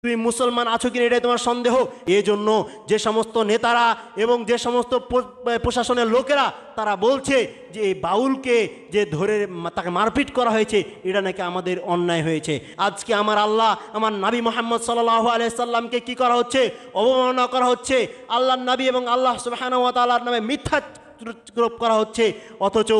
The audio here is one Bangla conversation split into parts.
তুমি মুসলমান আছো কিনা এটাই তোমার সন্দেহ। এজন্য যে সমস্ত নেতারা এবং যে সমস্ত প্রশাসনের লোকেরা তারা বলছে যে এই বাউলকে যে ধরে তাকে মারপিট করা হয়েছে এটা নাকি আমাদের অন্যায় হয়েছে। আজকে আমার আল্লাহ আমার নবী মুহাম্মদ সাল্লাল্লাহু আলাইহি সাল্লামকে কি করা হচ্ছে? অবমাননা করা হচ্ছে। আল্লাহর নবী এবং আল্লাহ সুবহানাহু ওয়া তাআলার নামে মিথ্যা আরোপ করা হচ্ছে। অথচ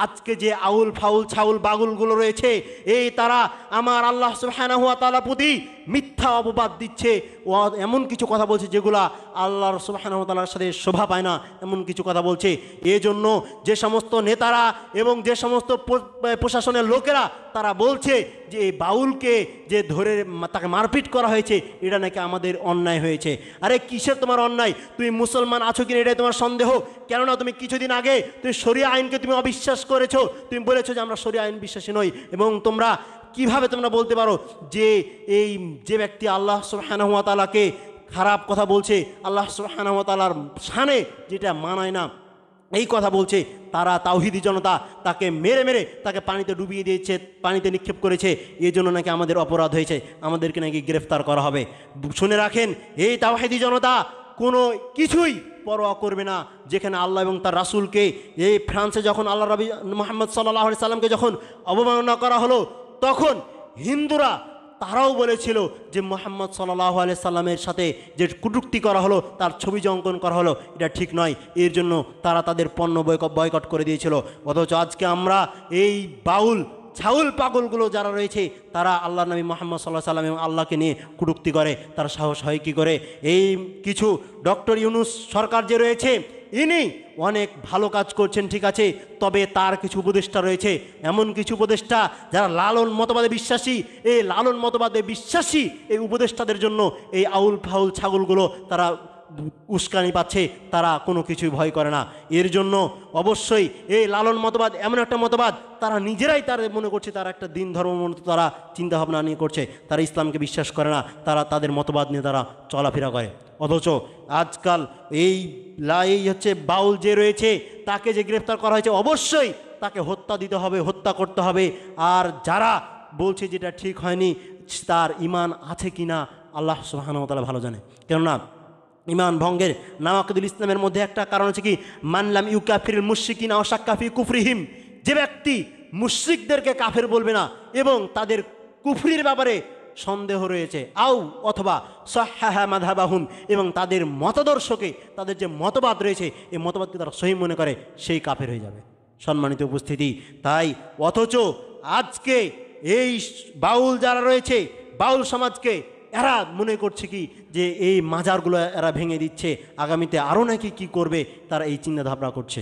আজকে যে আউল ফাউল ছাউল বাগুলগুলো রয়েছে এই তারা আমার আল্লাহ সুবহানাহু ওয়া তাআলার প্রতি মিথ্যা অপবাদ দিচ্ছে ও এমন কিছু কথা বলছে যেগুলা আল্লাহর সুবহানাহু ওয়া তাআলার সাথে শোভা পায় না, এমন কিছু কথা বলছে। এজন্য যে সমস্ত নেতারা এবং যে সমস্ত প্রশাসনের লোকেরা তারা বলছে যে এই বাউলকে যে ধরে তাকে মারপিট করা হয়েছে এটা নাকি আমাদের অন্যায় হয়েছে। আরে কিসের তোমার অন্যায়? তুমি মুসলমান আছো কিনা এটাই তোমার সন্দেহ। কেননা তুমি কিছুদিন আগে তুমি শরিয়া আইনকে তুমি অবিশ্বাস করেছো। তুমি বলেছো যে আমরা শরিয়া আইন বিশ্বাসী নই। এবং তোমরা কিভাবে তোমরা বলতে পারো যে এই যে ব্যক্তি আল্লাহ সুবহানাহু ওয়া তাআলাকে খারাপ কথা বলছে, আল্লাহ সুবহানাহু ওয়া তাআলার শানে যেটা মানায় না এই কথা বলছে, তারা তাওহীদি জনতা তাকে মেরে মেরে তাকে পানিতে ডুবিয়ে দিয়েছে, পানিতে নিক্ষেপ করেছে। এই জন্য নাকি আমাদের অপরাধ হয়েছে, আমাদেরকে নাকি গ্রেফতার করা হবে। শুনে রাখেন, এই তাওহীদি জনতা কোনো কিছুই পরোয়া করবে না। যেখানে আল্লাহ এবং তার রাসূলকে এই ফ্রান্সে যখন আল্লাহ নবী মুহাম্মদ সাল্লাল্লাহু আলাইহি সাল্লামকে যখন অবমাননা করা হলো তখন হিন্দুরা তারাও বলেছিল যে মুহাম্মদ সাল্লাল্লাহু আলাইহি সাল্লামের সাথে যে কটূক্তি করা হলো, তার ছবি যে অঙ্কন করা হলো এটা ঠিক নয়। এর জন্য তারা তাদের পণ্য বয়কট করে দিয়েছিল। অথচ আজকে আমরা এই বাউল ছাউল পাগলগুলো যারা রয়েছে তারা আল্লাহ নবী মুহাম্মদ সাল্লাল্লাহু আলাইহি সাল্লাম এবং আল্লাহকে নিয়ে কটূক্তি করে, তার সাহস হয় কী করে? এই কিছু ডক্টর ইউনূস সরকার যে রয়েছে ইনি অনেক ভালো কাজ করছেন, ঠিক আছে, তবে তার কিছু উপদেষ্টা রয়েছে, এমন কিছু উপদেষ্টা যারা লালন মতবাদে বিশ্বাসী। এই লালন মতবাদে বিশ্বাসী এই উপদেষ্টাদের জন্য এই আউল ফাউল ছাগলগুলো তারা উস্কানি পাচ্ছে, তারা কোনো কিছুই ভয় করে না। এর জন্য অবশ্যই এই লালন মতবাদ এমন একটা মতবাদ তারা নিজেরাই তারা মনে করছে তারা একটা দিন ধর্ম মতো তারা চিন্তাভাবনা নিয়ে করছে, তারা ইসলামকে বিশ্বাস করে না, তারা তাদের মতবাদ নিয়ে তারা চলাফেরা করে। অথচ আজকাল এই হচ্ছে বাউল যে রয়েছে তাকে যে গ্রেফতার করা হয়েছে অবশ্যই তাকে হত্যা দিতে হবে, হত্যা করতে হবে। আর যারা বলছে যেটা ঠিক হয়নি তার ঈমান আছে কি না আল্লাহ সুবহানাহু ওয়া তাআলা ভালো জানে। কেননা ঈমান ভঙ্গের নাওয়াকিদুল ইসলামের মধ্যে একটা কারণ হচ্ছে কি, মানলাম ইউকাফিরুল মুশরিকিনা ওয়া শাক্কা ফি কুফরিহিম, যে ব্যক্তি মুশরিকদেরকে কাফের বলবে না এবং তাদের কুফরির ব্যাপারে সন্দেহ রয়েছে, আও অথবা সাহহাহা মাযহাবাহুম, এবং তাদের মতাদর্শকে তাদের যে মতবাদ রয়েছে এই মতবাদকে তারা সহি মনে করে, সেই কাফের হয়ে যাবে। সম্মানিত উপস্থিতি, তাই অথচ আজকে এই বাউল যারা রয়েছে বাউল সমাজকে এরা মনে করছে কি যে এই মাজারগুলো এরা ভেঙে দিচ্ছে, আগামীতে আরও নাকি কি করবে, তারা এই চিন্তা ভাবনা করছে।